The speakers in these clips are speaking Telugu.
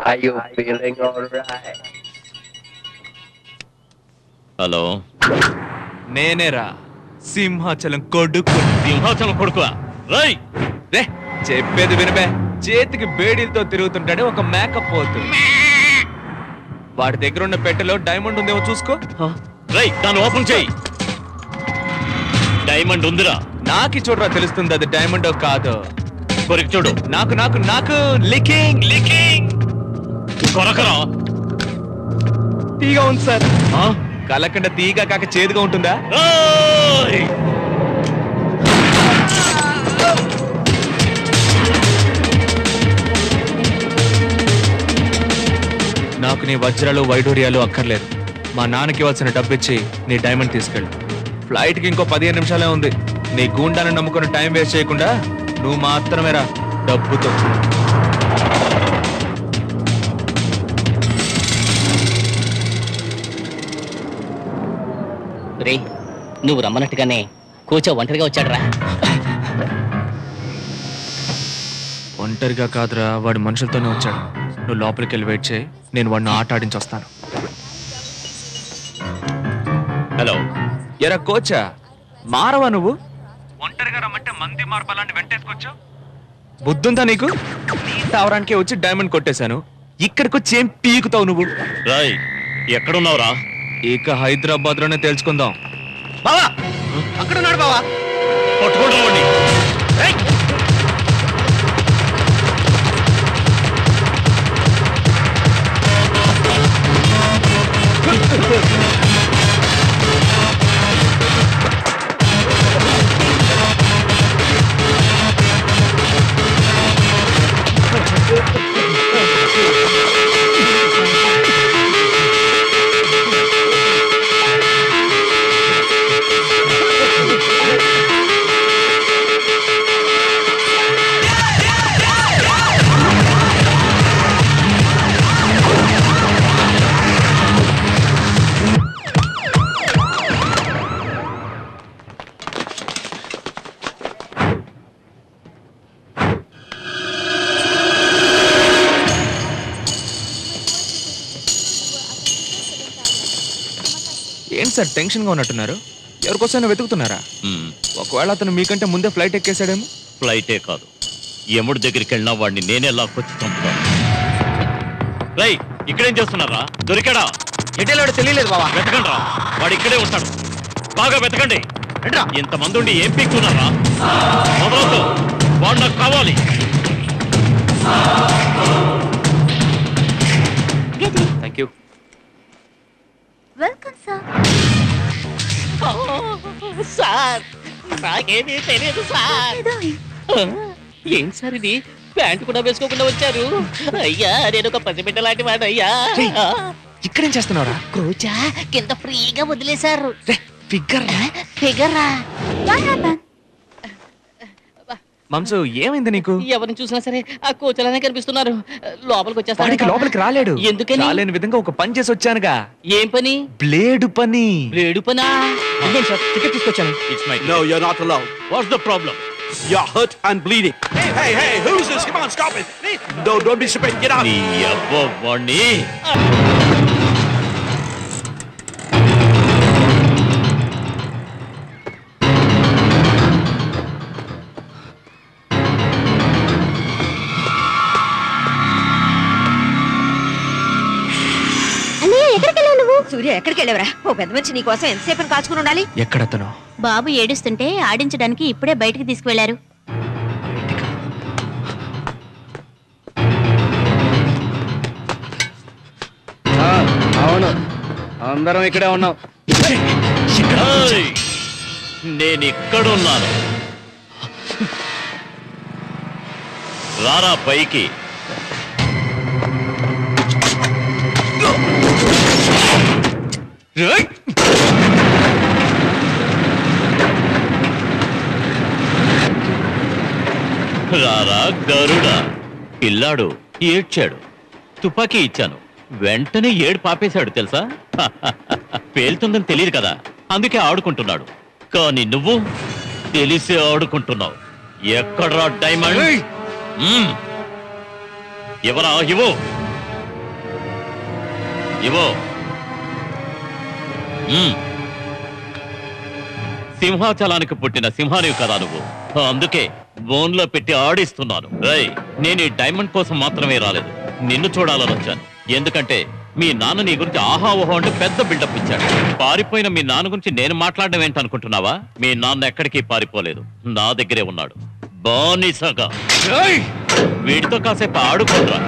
Are you feeling alright? Hello, నేనేరా సింహాచలం కొడుకు. సింహాచలం కొడుకు రై రే చెప్పేది వినబే. చేతికి బేడీలతో తిరుగుతుంటాడే ఒక మేకప్ పోతు. వాడి దగ్గర ఉన్న పెట్టెలో డైమండ్ ఉందేమో చూసుకో. రై దాన్ని ఓపెన్ చేయి. డైమండ్ ఉందిరా. నాకి చూడరా తెలుస్తుంది అది డైమండో కాదు. కొరికి చూడు. నాకు నాకు నాకు లికింగ్ లికింగ్ కొరకరా. తీగా ఉంది సార్. కలకండ తీగా కాక చేదుగా ఉంటుందా? నాకు నీ వజ్రాలు వైడూర్యాలు అక్కర్లేదు. మా నాన్నకి ఇవ్వాల్సిన డబ్బు ఇచ్చి నీ డైమండ్ తీసుకెళ్ళు. ఫ్లైట్కి ఇంకో 15 నిమిషాలే ఉంది. నీ గూండాన్ని నమ్ముకుని టైం వేస్ట్ చేయకుండా నువ్వు మాత్రమే రా డబ్బుతో. రే నువ్వు రమ్మన్నట్టుగానే కోచ ఒంటరిగా వచ్చాడురా. ఒంటరిగా కాదురా, వాడు మనుషులతోనే వచ్చాడు. నువ్వు లోపలికి వెళ్ళి వెయిట్ చేయి, నేను వాడిని ఆట ఆడించి వస్తాను. హలో, ఎరా కోచా, మారవా నువ్వు? ఒంటరిగా రమ్మంటే మంది మార్పాలని వెంటేసుకొచ్చావు. బుద్ధుందా నీకు? నీ తావరానికే వచ్చి డైమండ్ కొట్టేశాను. ఇక్కడికి వచ్చి ఏం పీకుతావు నువ్వు? రాయ్ ఎక్కడున్నావురా? ఇక హైదరాబాద్ లోనే తెలుసుకుందాం. బావా అక్కడ ఉన్నాడు బావా. పట్టుకోండి. ఏంటి సార్ టెన్షన్ గా ఉన్నట్టున్నారు? ఎవరికోసమైనా వెతుకుతున్నారా? ఒకవేళ అతను మీకంటే ముందే ఫ్లైట్ ఎక్కేసాడేమో. ఫ్లైటే కాదు, యముడి దగ్గరికి వెళ్ళినా వాడిని నేనే లాక్కొచ్చి చంపుతాను. రై ఇక్కడేం చేస్తున్నారా? దొరికాడా? ఎటెళ్ళాడో తెలియలేదు బావా. వెతకండి రా, వాడు ఇక్కడే ఉంటాడు. బాగా వెతకండి. ఇంతమంది ఉండి ఏం పీక్కున్నారా? మొదలవుతూ వాడు నాకు కావాలి. Thank you. Welcome sir. Sir నాకేమీ తెలియదు సార్. ఏం సార్ ఇది? ప్యాంటు కూడా వేసుకోకుండా వచ్చారు. అయ్యా నేను ఒక పసిబిడ్డ లాంటి వాడు అయ్యా. ఇక్కడేం చేస్తున్నావురా? కోచా కింద ఫ్రీగా వదిలేశారు. ఫిగర్ ఫిగరా? మంసు ఏమైంది నీకు? ఎవరిని చూసినా సరే ఆ కోచలానే కనిపిస్తున్నారు. లోపలికి వాడికి లోపలికి రాలేడు. ఎందుకని? రాలేని విధంగా ఒక పని చేసి వచ్చానుగా. ఏం పని? బ్లేడు పని. బ్లేడు పనా? సార్ టికెట్ తీసుకొచ్చాను. No, you're not allowed. What's the problem? You're hurt and bleeding. Hey, who's this? Come on, stop it. No, don't be stupid. Get out. నీ అబ్బో వాణ్ణి. సూర్య ఎక్కడికి వెళ్ళవరా? ఓ పెద్ద మనిషి నీ కోసం ఎంతసేపు కాచుకుని ఉండాలి. ఎక్కడతను? బాబు ఏడుస్తుంటే ఆడించడానికి ఇప్పుడే బయటికి తీసుకువెళ్లారు. అవును, అందరం ఇక్కడే ఉన్నాం. నేను ఇక్కడున్నాను. రారా పైకి. రారా గరుడా. పిల్లాడు ఏడ్చాడు, తుపాకీ ఇచ్చాను, వెంటనే ఏడు పాపేశాడు తెలుసా. పేలుతుందని తెలియదు కదా, అందుకే ఆడుకుంటున్నాడు. కానీ నువ్వు తెలిసే ఆడుకుంటున్నావు. ఎక్కడ్రా డైమండ్? ఎవరా ఇవ్వు. ఇవో. సింహాచలానికి పుట్టిన సింహానివి కదా నువ్వు, అందుకే బోన్లో పెట్టి ఆడిస్తున్నాను. రై, నేను ఈ డైమండ్ కోసం మాత్రమే రాలేదు, నిన్ను చూడాలని వచ్చాను. ఎందుకంటే మీ నాన్న నీ గురించి ఆహా ఓహో అంటే పెద్ద బిల్డప్ ఇచ్చాడు. పారిపోయిన మీ నాన్న గురించి నేను మాట్లాడడం ఏంటనుకుంటున్నావా? మీ నాన్న ఎక్కడికి పారిపోలేదు, నా దగ్గరే ఉన్నాడు బానిసగా. వీడితో కాసేపు ఆడుకోరా.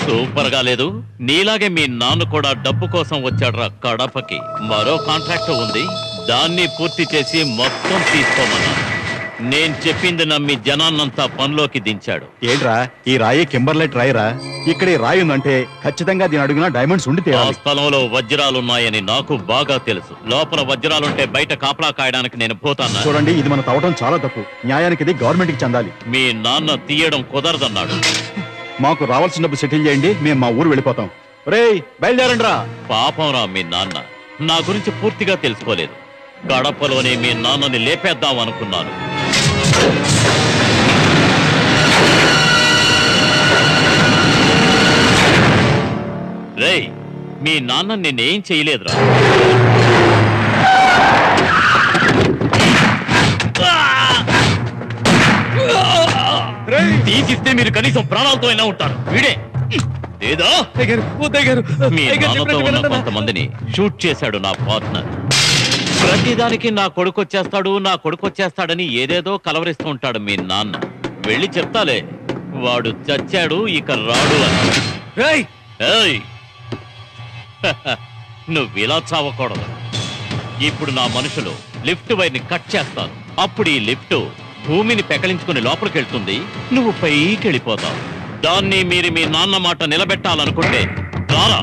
సూపర్ గా లేదు? నీలాగే మీ నాన్న కూడా డబ్బు కోసం వచ్చాడురా కడపకి. మరో కాంట్రాక్ట్ ఉంది, దాన్ని పూర్తి చేసి మొత్తం తీసుకోమన్నా. నేను చెప్పింది నమ్మి జనాన్నంతా పనిలోకి దించాడు. ఏంట్రా ఈ రాయి కింబర్లెట్ రాయిరా? ఇక్కడ ఈ రాయి ఉందంటే ఖచ్చితంగా దీని అడుగున డైమండ్స్ ఉండి ఆ స్థలంలో వజ్రాలున్నాయని నాకు బాగా తెలుసు. లోపల వజ్రాలుంటే బయట కాపలా కాయడానికి నేను పోతాను. చూడండి, ఇది మనం తవ్వడం చాలా తప్పు. న్యాయానికి ఇది గవర్నమెంట్ కి చెందాలి. మీ నాన్న తీయడం కుదరదన్నాడు. మాకు రావాల్సిన డబ్బు సెటిల్ చేయండి, మేము మా ఊరు వెళ్ళిపోతాం. రేయ్, బయలుదేరండి రా. పాపం రా, మీ నాన్న నా గురించి పూర్తిగా తెలుసుకోలేదు. కడపలోనే మీ నాన్నని లేపేద్దాం అనుకున్నాను. రేయ్, మీ నాన్న నిన్నేం చేయలేదురా. తీసిస్తే మీరు కనీసం ప్రాణాలతో అయినా ఉంటారు. వీడే లేదా మీ నాన్నతో ఉన్న కొంతమందిని షూట్ చేశాడు నా పార్ట్నర్. ప్రతిదానికి నా కొడుకు వచ్చేస్తాడని ఏదేదో కలవరిస్తూ ఉంటాడు మీ నాన్న. వెళ్ళి చెప్తాలే, వాడు చచ్చాడు ఇక రాడు అని. నువ్విలా చావకూడదు. ఇప్పుడు నా మనుషులు లిఫ్ట్ వైర్ని కట్ చేస్తారు. అప్పుడు ఈ లిఫ్ట్ భూమిని పెకలించుకుని లోపలికి వెళ్తుంది, నువ్వు పైకి వెళ్ళిపోతావు. దాన్ని మీరు మీ నాన్న మాట నిలబెట్టాలనుకుంటే రారా,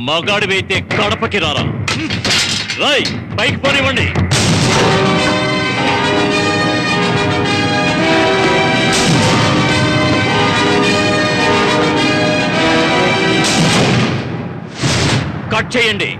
మగాడివైతే కడపకి రారా. రై, పైకి పోనివ్వండి. కట్ చేయండి.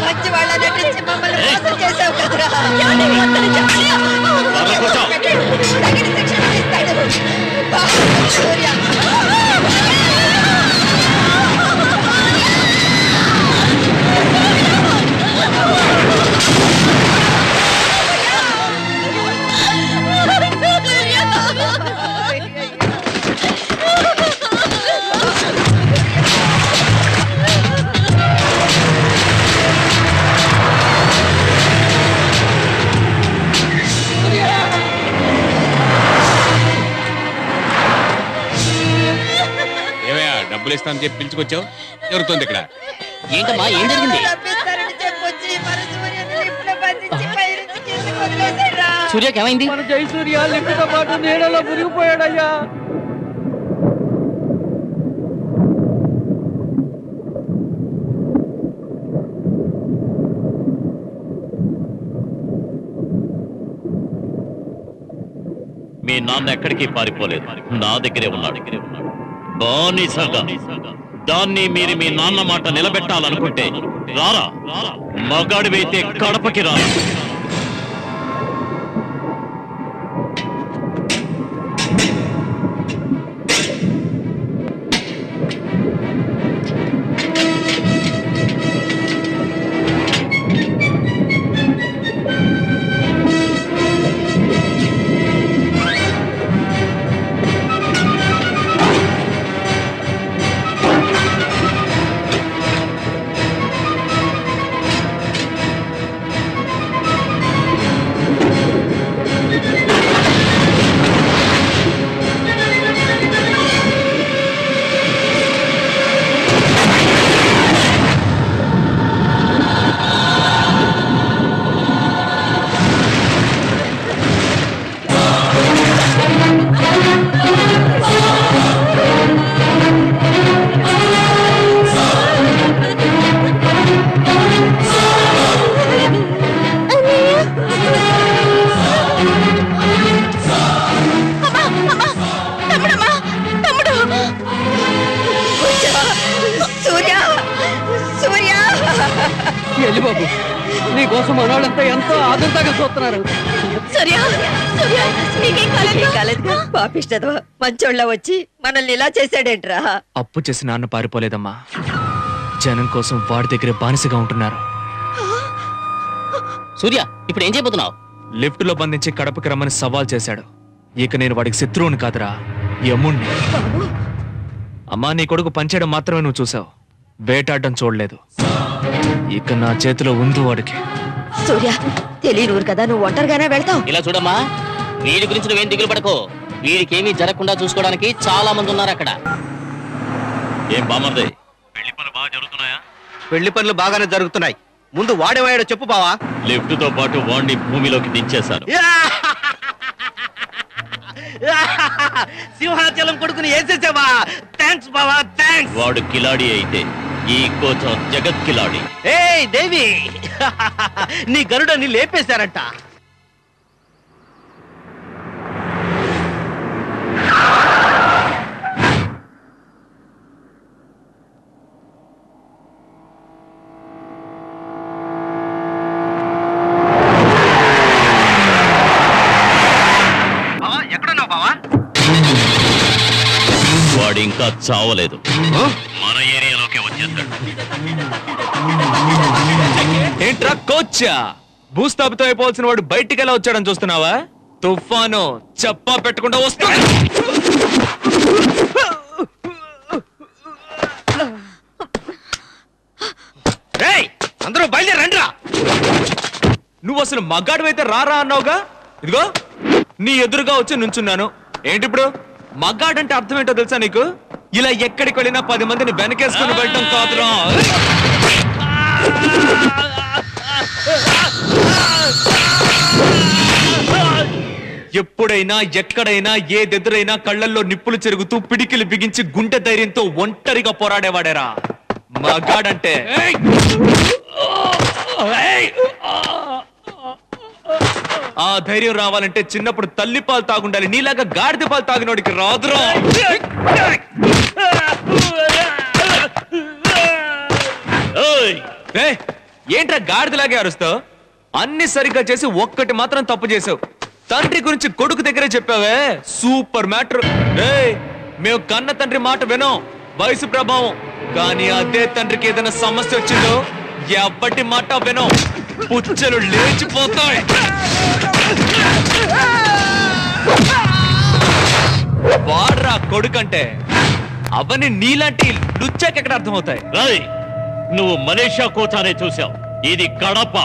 మంచి వాళ్ళ నటించి మమ్మల్ని మోసం చేసావు కదరా. తగిన శిక్షణ ఇస్తాడు. సూర్య, డబ్బులు ఇస్తానని చెప్పి పిలుచుకొచ్చావు, జరుగుతుంది ఇక్కడ. ఏంటమ్మా, ఏం జరిగింది? సూర్యకి ఏమైంది? మన జయసూర్య లిఫ్ట్తో పాటు నీడలో మునిగిపోయాడయ్యా. మీ నాన్న ఎక్కడికి పారిపోలేదు, నా దగ్గరే ఉన్నాడు. బానిసగా. దాన్ని మీరు మీ నాన్న మాట నిలబెట్టాలనుకుంటే రారా, మగాడివైతే కడపకి రారా. చూస్తుంటే ఎంతో ఆదుంతగా చూస్తున్నారు. పాపిష్టదో మంచోళ్ళ వచ్చి మనల్ని ఇలా చేశాడేంట్రా? అప్పు చేసి నాన్న పారిపోలేదమ్మా, జనం కోసం వాడి దగ్గరే బానిసగా ఉంటున్నారు. సూర్య ఇప్పుడు ఏం చేయబోతున్నావు? లిఫ్ట్ లో బంధించి కడపకి రమ్మని సవాల్ చేశాడు. ఇక నేను వాడికి శత్రువుని కాదురా, యముణ్ణి. అమ్మా, నీ కొడుకు పనిచేయడం మాత్రమే నువ్వు చూసావు, వేటాడడం చూడలేదు. ఇక నా చేతిలో ఉంది వాడికి. సూర్య, తెలియనూరు కదా, నువ్వు ఒంటరిగానే వెళ్తావు. ఇలా చూడమ్మా, వీడి గురించి నువ్వేం దిగులు పడకో. వీడికేమీ జరగకుండా చూసుకోవడానికి చాలా మంది ఉన్నారు అక్కడ. ఏం బామర్దే, పెళ్లి పనులు బాగా జరుగుతున్నాయా? పెళ్లి పనులు బాగానే జరుగుతున్నాయి. ముందు వాడేవాడో చెప్పు బావా. లిఫ్ట్ తో పాటు వాడిని భూమిలోకి దించేశాను. సింహాచలం కొడుకుని వేసేసావా? థ్యాంక్స్ బావా, థ్యాంక్స్. వాడు కిలాడి అయితే ఈ కోసం జగత్ కిలాడి. ఏయ్ దేవి, నీ గరుడని లేపేశారంట. ఎక్కడున్నావు బావా? వాడు ఇంకా చావలేదు, మన ఏరియాలోకి వచ్చేస్తాడు. ఏంట్రా కోచ్చా, భూస్థాపితం అయిపోవాల్సిన వాడు బయటికి ఎలా వచ్చాడని చూస్తున్నావా? తుఫాను చెప్పా పెట్టకుండా వస్తా. అందరూ బయలుదేరండి. నువ్వు అసలు మగాడివైతే రారా అన్నావుగా, ఇదిగో నీ ఎదురుగా వచ్చి నుంచున్నాను. ఏంటి ఇప్పుడు మగాడంటే అర్థం ఏంటో తెలుసా నీకు? ఇలా ఎక్కడికి వెళ్ళినా 10 మందిని వెనకేసుకుని వెళ్ళటం కాదురా. ఎప్పుడైనా ఎక్కడైనా ఏదెదురైనా కళ్ళల్లో నిప్పులు చెరుగుతూ పిడికిలు బిగించి గుండె ధైర్యంతో ఒంటరిగా పోరాడేవాడేరా మగాడంటే. ఆ ధైర్యం రావాలంటే చిన్నప్పుడు తల్లి పాలు తాగుండాలి, నీలాగా గాడిద పాలు తాగినోడికి రాదురా. ఏంట్రా గాడిదలాగే అరుస్తావు? అన్ని సరిగ్గా చేసి ఒక్కటి మాత్రం తప్పు చేసావు. తండ్రి గురించి కొడుకు దగ్గరే చెప్పావే, సూపర్ మ్యాటర్. మేము కన్న తండ్రి మాట వినం, వయసు ప్రభావం. కానీ అదే తండ్రికి ఏదైనా సమస్య వచ్చిందో ఎప్పటి మాట వినం, పుచ్చలు లేచిపోతాయి. వాడ్రా కొడుకంటే. అవన్నీ నీలాంటి లుచ్చాకెక్కడ అర్థమవుతాయి? రాయ్, నువ్వు మలేషియా కోచానే చూసావు, ఇది కడప.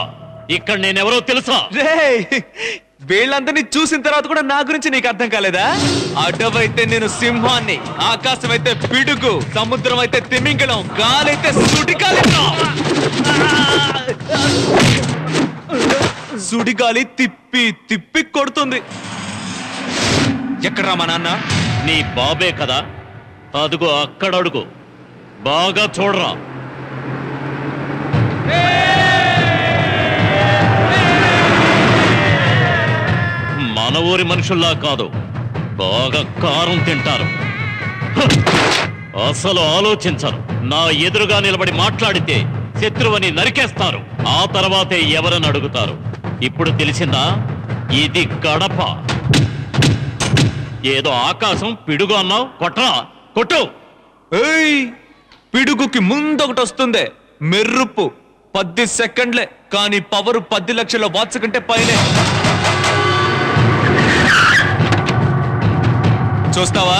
ఇక్కడ నేనెవరో తెలుసా? వీళ్ళందరినీ చూసిన తర్వాత కూడా నా గురించి నీకు అర్థం కాలేదా? అడవైతే నేను సింహాన్ని, ఆకాశం అయితే పిడుగు, సముద్రం అయితే తిమింగలం, గాలైతే సుడిగాలి. సుడిగాలి తిప్పి తిప్పి కొడుతుంది. ఎక్కడ్రా మా నాన్న? నీ బాబే కదా, అదుగో అక్కడ అడుగు, బాగా చూడరా. మన ఊరి మనుషుల్లా కాదు, బాగా కారం తింటారు. అసలు ఆలోచించరు. నా ఎదురుగా నిలబడి మాట్లాడితే శత్రువుని నరికేస్తారు. ఆ తర్వాతే ఎవరని అడుగుతారు. ఇప్పుడు తెలిసిందా, ఇది కడప. ఏదో ఆకాశం పిడుగు అన్నావు, కొట్రా, కొట్టు. పిడుగుకి ముందొకటి వస్తుంది, మెరుపు. 10 సెకండ్లే, కానీ పవర్ 10 లక్షల వాట్స్ కంటే పైనే. చూస్తావా?